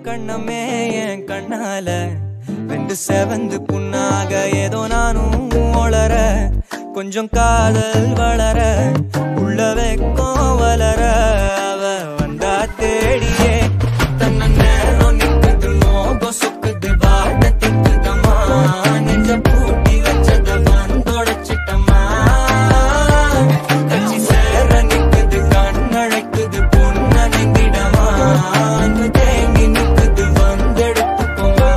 கண்ணமே என் கண்ணால வெந்து செவந்து புண்ணாக ஏதோ நானும் ஒளர கொஞ்சம் காதல் வளர உள்ள வெக்கம் வளர அவ வந்தா தேடியே தன்ன நேரம் நிக்குது மோகம் சொக்குது வாட திக்குதம்மா நெஞ்ச பூட்டி வச்சத வந்தொடச்சிட்டம்மா கட்சி சேர நிக்குது கண்ணழைக்குது பொன்னணைந்திடமா அன்பு தேங்கி நிக்குது வந்தெடுத்துக்கோமா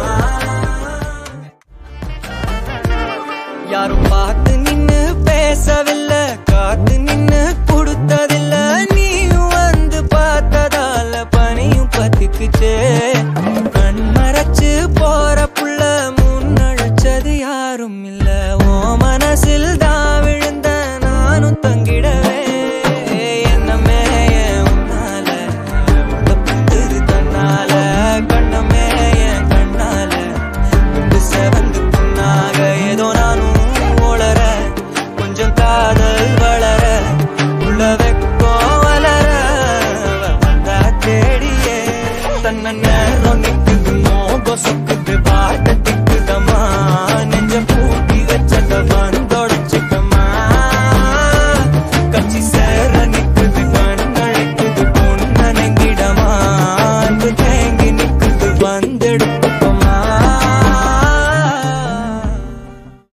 யாரும் பார்த்து நின்னு பேசவில்லை காத்து நின்னு கொடுத்ததில்ல நீயும் வந்து பார்த்ததால பனியும் பத்திக்குச்சே கண் மறைச்சு போற